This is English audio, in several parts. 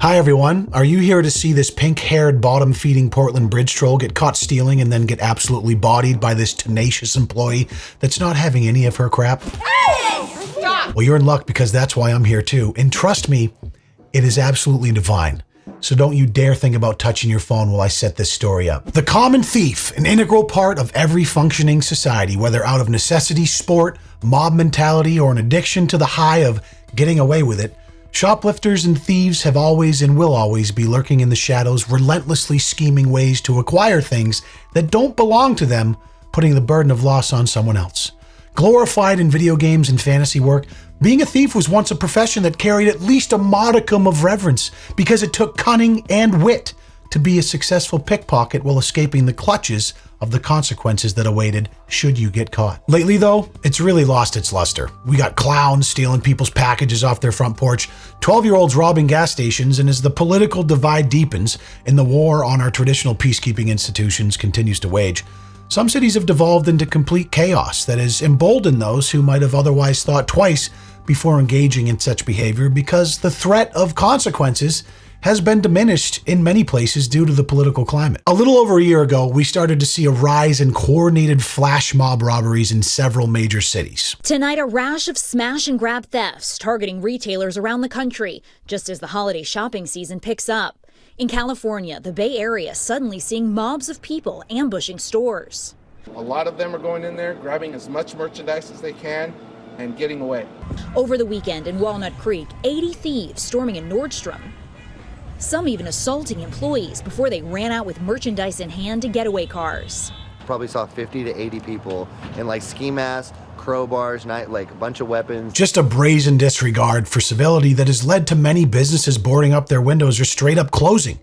Hi everyone, are you here to see this pink-haired bottom-feeding Portland bridge troll get caught stealing and then get absolutely bodied by this tenacious employee that's not having any of her crap? Hey! Stop! Well, you're in luck because that's why I'm here too. And trust me, it is absolutely divine. So don't you dare think about touching your phone while I set this story up. The common thief, an integral part of every functioning society, whether out of necessity, sport, mob mentality, or an addiction to the high of getting away with it, shoplifters and thieves have always and will always be lurking in the shadows, relentlessly scheming ways to acquire things that don't belong to them, putting the burden of loss on someone else. Glorified in video games and fantasy work, being a thief was once a profession that carried at least a modicum of reverence because it took cunning and wit to be a successful pickpocket while escaping the clutches of the consequences that awaited should you get caught. Lately though, it's really lost its luster. We got clowns stealing people's packages off their front porch, 12-year-olds robbing gas stations, and as the political divide deepens and the war on our traditional peacekeeping institutions continues to wage, some cities have devolved into complete chaos that has emboldened those who might have otherwise thought twice before engaging in such behavior because the threat of consequences has been diminished in many places due to the political climate. A little over a year ago, we started to see a rise in coordinated flash mob robberies in several major cities. Tonight, a rash of smash and grab thefts targeting retailers around the country, just as the holiday shopping season picks up. In California, the Bay Area suddenly seeing mobs of people ambushing stores. A lot of them are going in there, grabbing as much merchandise as they can, and getting away. Over the weekend in Walnut Creek, 80 thieves storming a Nordstrom. Some even assaulting employees before they ran out with merchandise in hand to getaway cars. Probably saw 50 to 80 people in like ski masks, crowbars, like a bunch of weapons. Just a brazen disregard for civility that has led to many businesses boarding up their windows or straight up closing.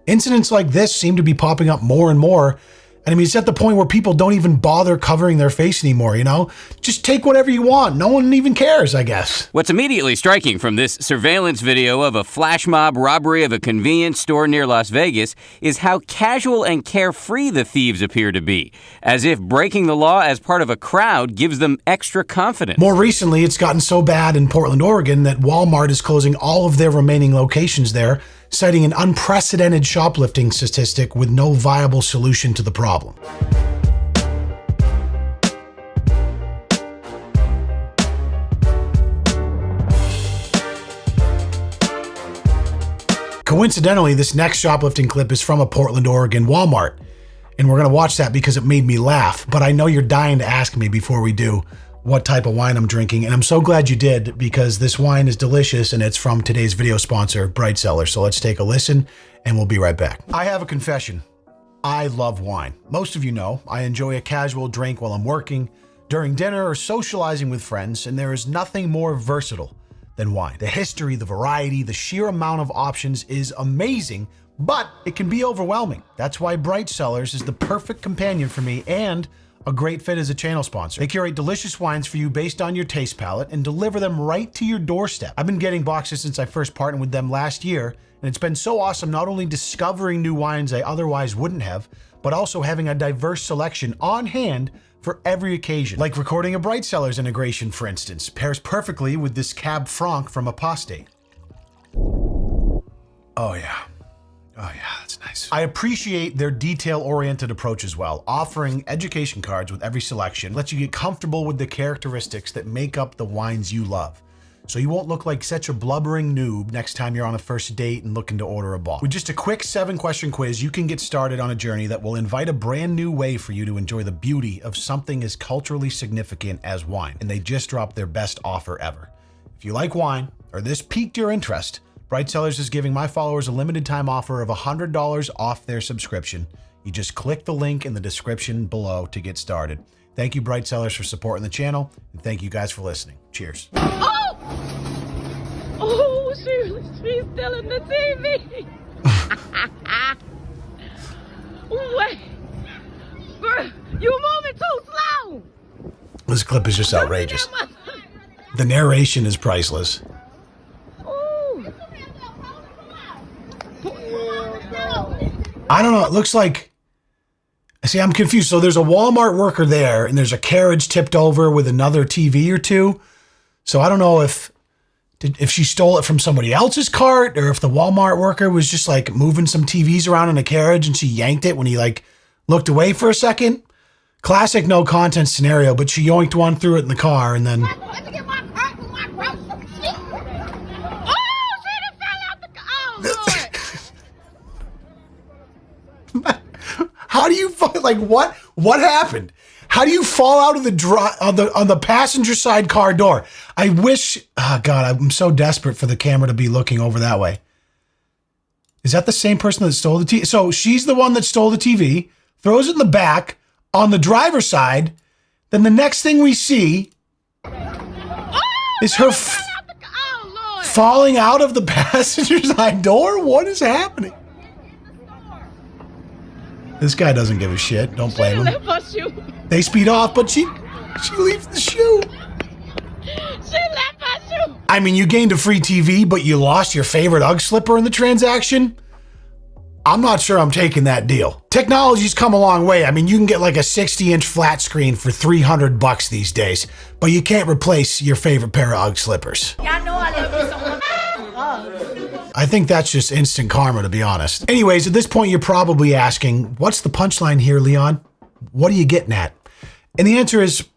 Incidents like this seem to be popping up more and more. And I mean, it's at the point where people don't even bother covering their face anymore, you know? Just take whatever you want. No one even cares, I guess. What's immediately striking from this surveillance video of a flash mob robbery of a convenience store near Las Vegas is how casual and carefree the thieves appear to be, as if breaking the law as part of a crowd gives them extra confidence. More recently, it's gotten so bad in Portland, Oregon that Walmart is closing all of their remaining locations there, citing an unprecedented shoplifting statistic with no viable solution to the problem. Coincidentally, this next shoplifting clip is from a Portland, Oregon Walmart, and we're going to watch that because it made me laugh, but I know you're dying to ask me before we do what type of wine I'm drinking, and I'm so glad you did because this wine is delicious and it's from today's video sponsor, Bright Cellar. So let's take a listen and we'll be right back. I have a confession. I love wine. Most of you know I enjoy a casual drink while I'm working, during dinner, or socializing with friends, and there is nothing more versatile than wine. The history, the variety, the sheer amount of options is amazing, but it can be overwhelming. That's why Bright Cellars is the perfect companion for me and a great fit as a channel sponsor. They curate delicious wines for you based on your taste palette and deliver them right to your doorstep. I've been getting boxes since I first partnered with them last year, and it's been so awesome not only discovering new wines I otherwise wouldn't have, but also having a diverse selection on hand for every occasion. Like recording a Bright Cellars integration, for instance, pairs perfectly with this Cab Franc from Apostate. Oh yeah. Oh yeah, that's nice. I appreciate their detail-oriented approach as well, offering education cards with every selection, lets you get comfortable with the characteristics that make up the wines you love. So you won't look like such a blubbering noob next time you're on a first date and looking to order a bottle. With just a quick 7-question quiz, you can get started on a journey that will invite a brand new way for you to enjoy the beauty of something as culturally significant as wine. And they just dropped their best offer ever. If you like wine, or this piqued your interest, Bright Cellars is giving my followers a limited time offer of $100 off their subscription. You just click the link in the description below to get started. Thank you, Bright Cellars, for supporting the channel, and thank you guys for listening. Cheers. Oh! Oh, she's still in the TV. Wait. You're moving too slow. This clip is just outrageous. The narration is priceless. I don't know, it looks like, see, I'm confused. So there's a Walmart worker there and there's a carriage tipped over with another TV or two. So I don't know if if she stole it from somebody else's cart, or if the Walmart worker was just like moving some TVs around in a carriage and she yanked it when he like looked away for a second. Classic no content scenario, but she yoinked one, threw it in the car, and then... Oh, shit, it fell out the car. Oh, Lord. How do you like what happened? How do you fall out of the on the passenger side car door? I wish, oh God, I'm so desperate for the camera to be looking over that way. Is that the same person that stole the TV? So she's the one that stole the TV, throws it in the back on the driver's side. Then the next thing we see is her falling out of the passenger side door. What is happening? This guy doesn't give a shit. Don't blame him. They speed off, but she leaves the shoe. She left my shoe. I mean, you gained a free TV, but you lost your favorite Ugg slipper in the transaction? I'm not sure I'm taking that deal. Technology's come a long way. I mean, you can get like a 60-inch flat screen for $300 these days, but you can't replace your favorite pair of Ugg slippers. Y'all know I left you some I think that's just instant karma, to be honest. Anyways, at this point, you're probably asking, what's the punchline here, Leon? What are you getting at? And the answer is,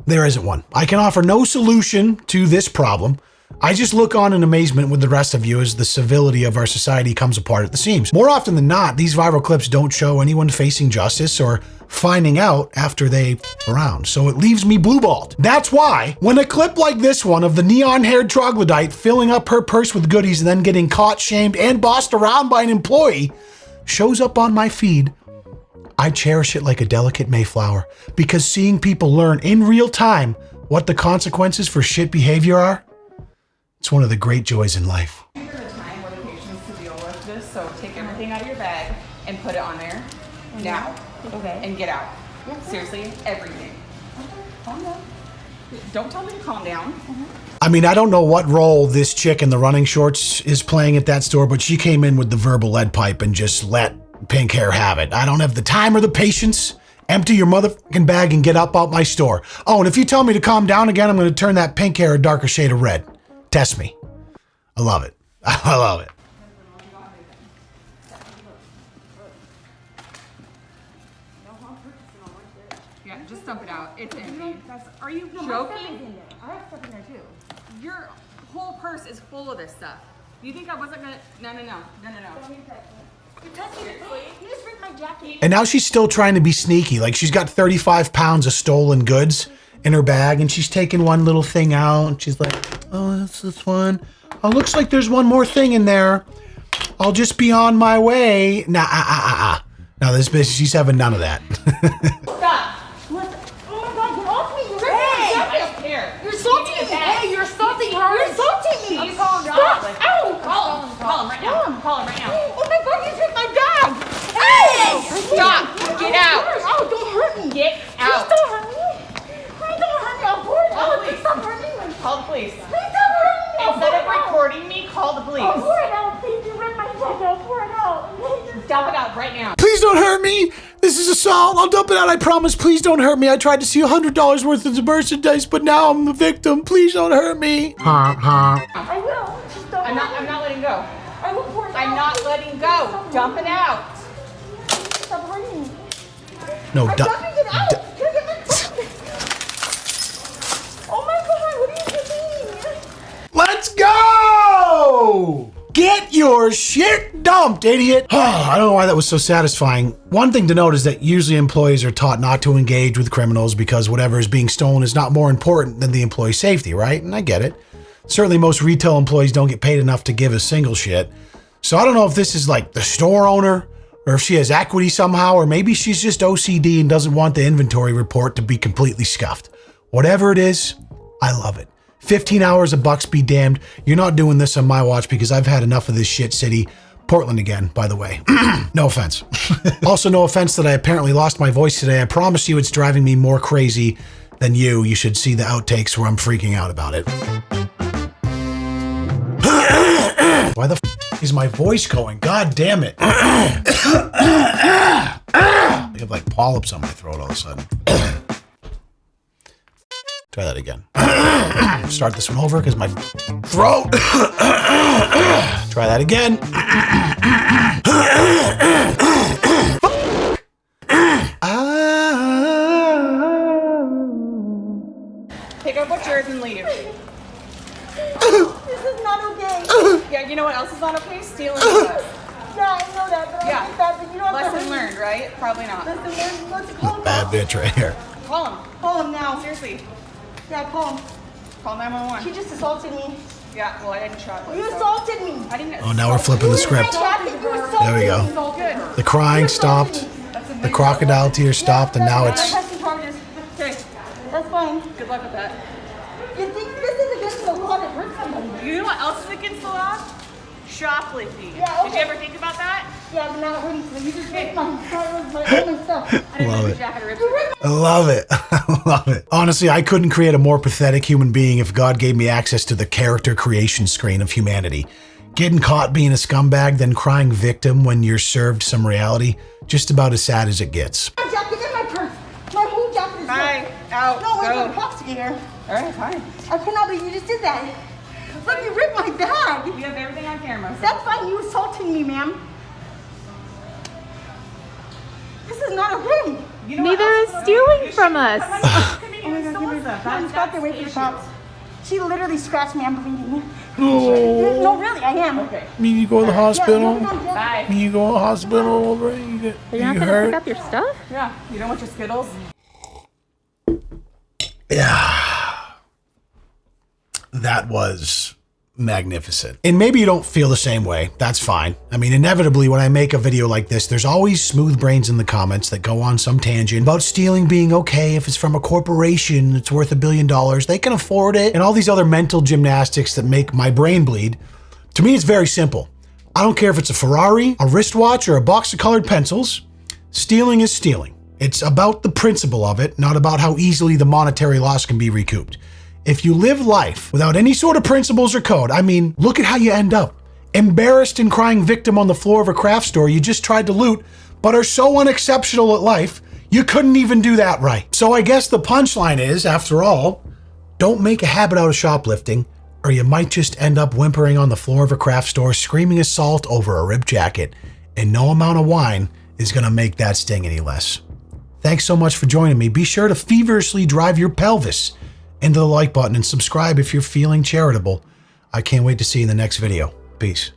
there isn't one. I can offer no solution to this problem. I just look on in amazement with the rest of you as the civility of our society comes apart at the seams. More often than not, these viral clips don't show anyone facing justice or finding out after they around. So it leaves me blue-balled. That's why when a clip like this one of the neon-haired troglodyte filling up her purse with goodies and then getting caught, shamed, and bossed around by an employee shows up on my feed, I cherish it like a delicate Mayflower, because seeing people learn in real time what the consequences for shit behavior are, it's one of the great joys in life. These are the time or locations to deal with this, so take everything out of your bag and put it on there now. Okay. And get out. Seriously, everything. Okay, calm down. Don't tell me to calm down. I mean, I don't know what role this chick in the running shorts is playing at that store, but she came in with the verbal lead pipe and just let pink hair have it. I don't have the time or the patience. Empty your motherfucking bag and get up out my store. Oh, and if you tell me to calm down again, I'm going to turn that pink hair a darker shade of red. Test me. I love it. I love it. Yeah, just dump it out. It's empty. Are you joking? I have stuff in there too. Your whole purse is full of this stuff. You think I wasn't gonna? No. You touched me. You just ripped my jacket. And now she's still trying to be sneaky. Like she's got 35 pounds of stolen goods in her bag, and she's taking one little thing out, and she's like, oh, that's this one. Oh, looks like there's one more thing in there. I'll just be on my way. Nah, Now this bitch, she's having none of that. Stop. Oh my God, get off me. I don't care. You're assaulting me. Hey, you're assaulting her. You're assaulting me. You call him. Ow. Call him right now. Call him right now. Oh my God, you took my bag. Hey. Stop. Get out. Oh, don't hurt me. Get out. Please don't hurt me. Please don't hurt me. I'll pour it out. Please stop hurting me. Call the police. Please stop hurting me. Instead of recording me, call the police. I'll pour it out. Please, you ripped my jacket. I'll pour it out. Dump it out right now. Please don't hurt me. This is assault. I'll dump it out. I promise. Please don't hurt me. I tried to see $100 worth of merchandise, but now I'm the victim. Please don't hurt me. I will. Just don't. I'm not letting go. I will pour it out. I'm not letting go. Dump it out. Stop hurting me. No, I'm dumping it out. Can I get my phone? Oh my God, what are you doing? Let's go! Get your shit dumped, idiot. I don't know why that was so satisfying. One thing to note is that usually employees are taught not to engage with criminals because whatever is being stolen is not more important than the employee's safety, right? And I get it. Certainly most retail employees don't get paid enough to give a single shit. So I don't know if this is like the store owner or if she has equity somehow, or maybe she's just OCD and doesn't want the inventory report to be completely scuffed. Whatever it is, I love it. 15 hours of bucks be damned. You're not doing this on my watch because I've had enough of this shit city. Portland again, by the way. No offense. Also, no offense that I apparently lost my voice today. I promise you it's driving me more crazy than you. You should see the outtakes where I'm freaking out about it. Why the f is my voice going? God damn it. I have like polyps on my throat all of a sudden. Try that again. Start this one over because my throat. Try that again. Pick up what's yours and leave. This is not okay. Yeah, you know what else is not okay? Stealing from us. Yeah, I know that, but I Yeah. get that, but you don't have to Lesson learned, right? Probably not. Listen, let's call him. Bad bitch right here. Call him. Call him now. Seriously. Yeah, call him. Call 911. She just assaulted me. Yeah, well, I didn't shot You assaulted me. I didn't. Oh, now we're flipping the script. You assaulted There we go. me. It's all good. The crying stopped. The crocodile tears stopped, and now it's. Pressing charges. Okay, That's fine. good luck with that. You think this is against the law to hurt somebody? You know what else is against the law? Shoplifting. Yeah, Did okay. you ever think about that? Yeah, but not hurting somebody. You just ripped my only stuff. I didn't Love know it. the jacket ripped. You ripped I love it. I love it. Honestly, I couldn't create a more pathetic human being if God gave me access to the character creation screen of humanity. Getting caught being a scumbag, then crying victim when you're served some reality, just about as sad as it gets. my jacket in my purse. My whole jacket is Bye. ripped. Out. No, wait, Go. I'm prosecutor. All right, fine. I cannot believe you just did that. Look, you ripped my bag. We have everything on camera. So. That's fine. You assaulted me, ma'am. This is not okay. You know Neither what is else stealing from us. Oh my God, Mom's got there. Wait for the cops. She literally scratched me. I'm bleeding. No, really, I am. Okay. Me, you go to the Yeah, hospital. no, no, yeah. Bye. Me, you go to the hospital over. You get You're not you gonna hurt. pick up your stuff? Yeah. You don't want your Skittles? That was magnificent. And maybe you don't feel the same way. That's fine. I mean, inevitably, when I make a video like this, there's always smooth brains in the comments that go on some tangent about stealing being okay if it's from a corporation that's worth $1 billion. They can afford it. And all these other mental gymnastics that make my brain bleed. To me, it's very simple. I don't care if it's a Ferrari, a wristwatch, or a box of colored pencils. Stealing is stealing. It's about the principle of it, not about how easily the monetary loss can be recouped. If you live life without any sort of principles or code, I mean, look at how you end up. Embarrassed and crying victim on the floor of a craft store you just tried to loot, but are so unexceptional at life, you couldn't even do that right. So I guess the punchline is, after all, don't make a habit out of shoplifting, or you might just end up whimpering on the floor of a craft store screaming assault over a ripped jacket, and no amount of wine is gonna make that sting any less. Thanks so much for joining me. Be sure to feverishly drive your pelvis into the like button and subscribe if you're feeling charitable. I can't wait to see you in the next video. Peace.